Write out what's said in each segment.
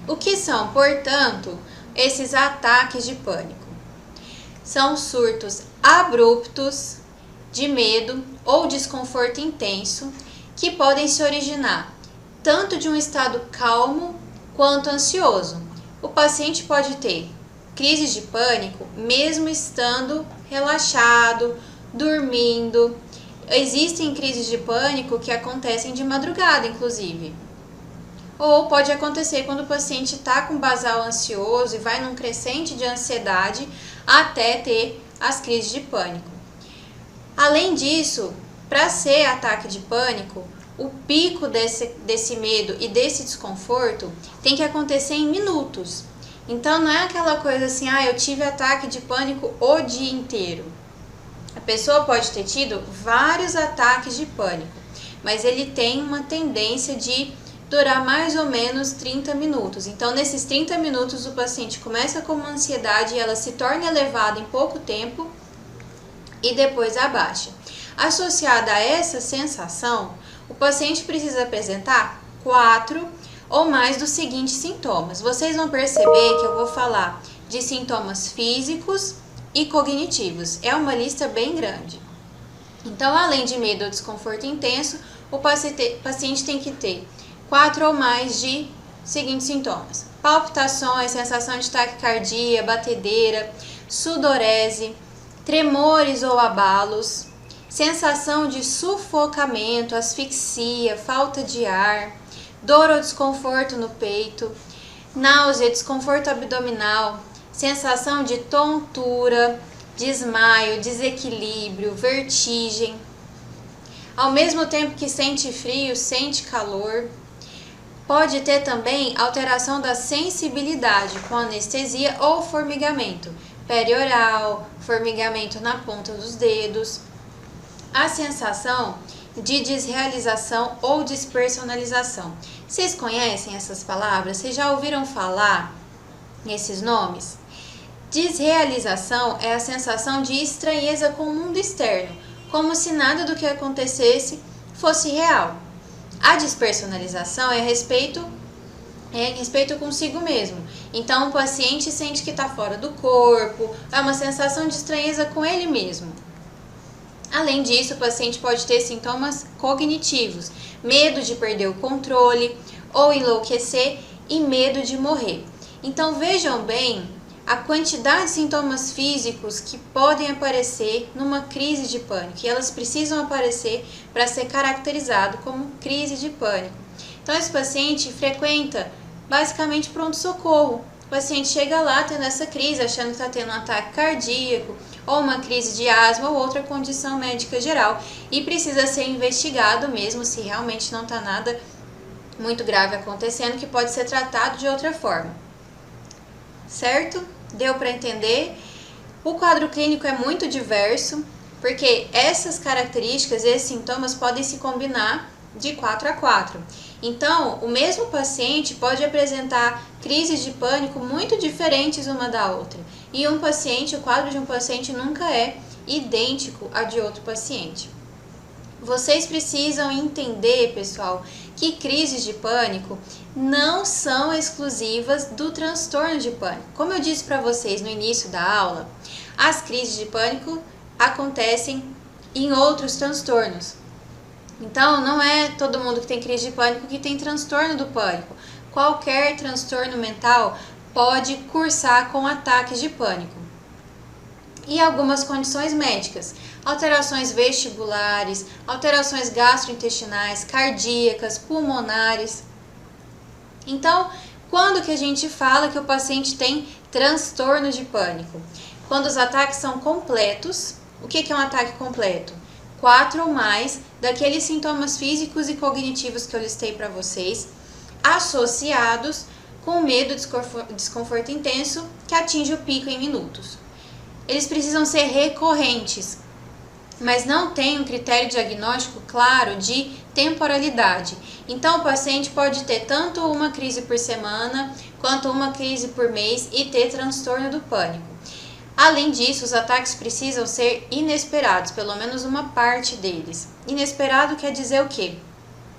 O que são, portanto, esses ataques de pânico? São surtos abruptos de medo ou desconforto intenso que podem se originar tanto de um estado calmo quanto ansioso. O paciente pode ter crises de pânico mesmo estando relaxado, dormindo. Existem crises de pânico que acontecem de madrugada, inclusive. Ou pode acontecer quando o paciente está com basal ansioso e vai num crescente de ansiedade até ter as crises de pânico. Além disso, para ser ataque de pânico, o pico desse medo e desse desconforto tem que acontecer em minutos. Então não é aquela coisa assim, eu tive ataque de pânico o dia inteiro. A pessoa pode ter tido vários ataques de pânico, mas ele tem uma tendência de durar mais ou menos 30 minutos. Então, nesses 30 minutos, o paciente começa com uma ansiedade e ela se torna elevada em pouco tempo e depois abaixa. Associada a essa sensação, o paciente precisa apresentar 4 ou mais dos seguintes sintomas. Vocês vão perceber que eu vou falar de sintomas físicos e cognitivos. É uma lista bem grande. Então, além de medo ou desconforto intenso, o paciente tem que ter 4 ou mais de seguintes sintomas: palpitações, sensação de taquicardia, batedeira, sudorese, tremores ou abalos, sensação de sufocamento, asfixia, falta de ar, dor ou desconforto no peito, náusea, desconforto abdominal, sensação de tontura, desmaio, desequilíbrio, vertigem. Ao mesmo tempo que sente frio, sente calor. Pode ter também alteração da sensibilidade com anestesia ou formigamento perioral, formigamento na ponta dos dedos. A sensação de desrealização ou despersonalização. Vocês conhecem essas palavras? Vocês já ouviram falar nesses nomes? Desrealização é a sensação de estranheza com o mundo externo, como se nada do que acontecesse fosse real. A despersonalização é em respeito consigo mesmo. Então, o paciente sente que está fora do corpo, é uma sensação de estranheza com ele mesmo. Além disso, o paciente pode ter sintomas cognitivos, medo de perder o controle ou enlouquecer e medo de morrer. Então, vejam bem a quantidade de sintomas físicos que podem aparecer numa crise de pânico, e elas precisam aparecer para ser caracterizado como crise de pânico. Então, esse paciente frequenta basicamente pronto-socorro. O paciente chega lá tendo essa crise, achando que está tendo um ataque cardíaco, ou uma crise de asma, ou outra condição médica geral, e precisa ser investigado mesmo se realmente não está nada muito grave acontecendo, que pode ser tratado de outra forma. Certo? Deu para entender? O quadro clínico é muito diverso, porque essas características, esses sintomas podem se combinar de 4 a 4. Então, o mesmo paciente pode apresentar crises de pânico muito diferentes uma da outra. E o quadro de um paciente nunca é idêntico a de outro paciente. Vocês precisam entender, pessoal, que crises de pânico não são exclusivas do transtorno de pânico. Como eu disse para vocês no início da aula, as crises de pânico acontecem em outros transtornos. Então, não é todo mundo que tem crise de pânico que tem transtorno do pânico. Qualquer transtorno mental pode cursar com ataques de pânico. E algumas condições médicas, alterações vestibulares, alterações gastrointestinais, cardíacas, pulmonares. Então, quando que a gente fala que o paciente tem transtorno de pânico? Quando os ataques são completos. O que é um ataque completo? 4 ou mais daqueles sintomas físicos e cognitivos que eu listei para vocês, associados com medo e desconforto intenso que atinge o pico em minutos. Eles precisam ser recorrentes, mas não tem um critério diagnóstico claro de temporalidade. Então, o paciente pode ter tanto uma crise por semana, quanto uma crise por mês e ter transtorno do pânico. Além disso, os ataques precisam ser inesperados, pelo menos uma parte deles. Inesperado quer dizer o quê?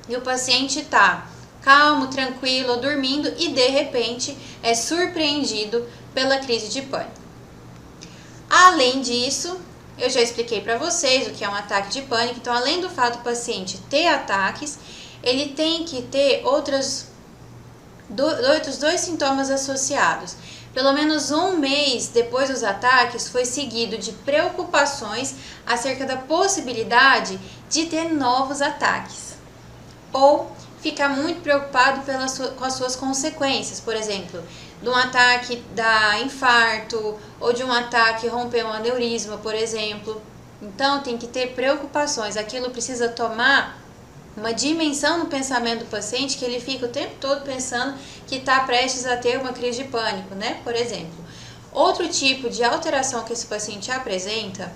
E o paciente está calmo, tranquilo, dormindo e de repente é surpreendido pela crise de pânico. Além disso, eu já expliquei para vocês o que é um ataque de pânico, então além do fato do paciente ter ataques, ele tem que ter outros dois sintomas associados. Pelo menos um mês depois dos ataques foi seguido de preocupações acerca da possibilidade de ter novos ataques. Ou ficar muito preocupado com as suas consequências, por exemplo, de um ataque da infarto ou de um ataque romper um aneurisma, por exemplo. Então tem que ter preocupações, aquilo precisa tomar uma dimensão no pensamento do paciente que ele fica o tempo todo pensando que está prestes a ter uma crise de pânico, né? Por exemplo. Outro tipo de alteração que esse paciente apresenta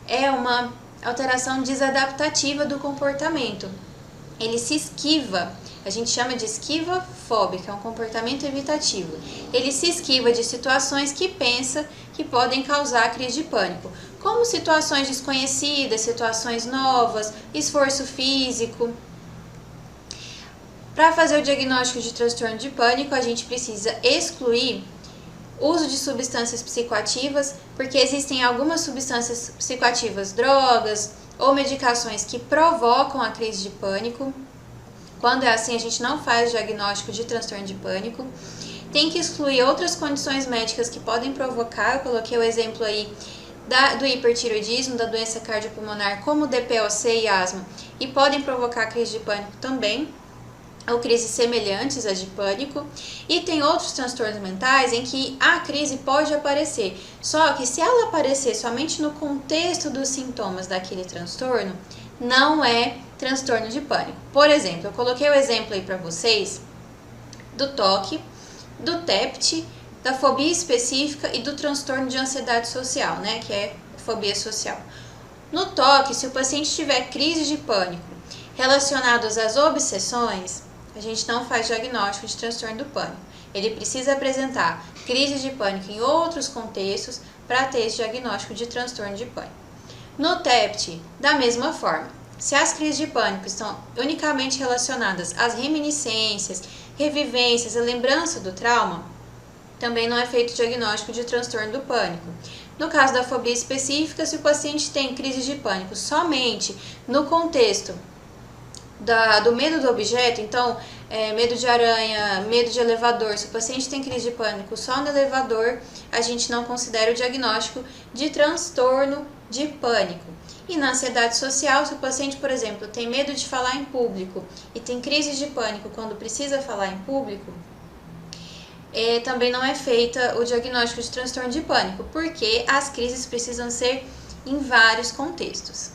é uma alteração desadaptativa do comportamento. Ele se esquiva, a gente chama de esquiva fóbica, é um comportamento evitativo. Ele se esquiva de situações que pensa que podem causar crise de pânico, como situações desconhecidas, situações novas, esforço físico. Para fazer o diagnóstico de transtorno de pânico, a gente precisa excluir o uso de substâncias psicoativas, porque existem algumas substâncias psicoativas, drogas ou medicações que provocam a crise de pânico. Quando é assim, a gente não faz o diagnóstico de transtorno de pânico. Tem que excluir outras condições médicas que podem provocar, eu coloquei o exemplo aí do hipertireoidismo, da doença cardiopulmonar, como DPOC e asma, e podem provocar crise de pânico também, ou crises semelhantes às de pânico. E tem outros transtornos mentais em que a crise pode aparecer, só que se ela aparecer somente no contexto dos sintomas daquele transtorno, não é transtorno de pânico. Por exemplo, eu coloquei o exemplo aí para vocês do TOC, do TEPT, da fobia específica e do transtorno de ansiedade social, né, que é fobia social. No TOC, se o paciente tiver crise de pânico relacionados às obsessões, a gente não faz diagnóstico de transtorno do pânico. Ele precisa apresentar crise de pânico em outros contextos para ter esse diagnóstico de transtorno de pânico. No TEPT, da mesma forma, se as crises de pânico estão unicamente relacionadas às reminiscências, revivências e lembrança do trauma, também não é feito diagnóstico de transtorno do pânico. No caso da fobia específica, se o paciente tem crise de pânico somente no contexto do medo do objeto, então medo de aranha, medo de elevador, se o paciente tem crise de pânico só no elevador, a gente não considera o diagnóstico de transtorno de pânico. E na ansiedade social, se o paciente, por exemplo, tem medo de falar em público e tem crise de pânico quando precisa falar em público, também não é feita o diagnóstico de transtorno de pânico, porque as crises precisam ser em vários contextos.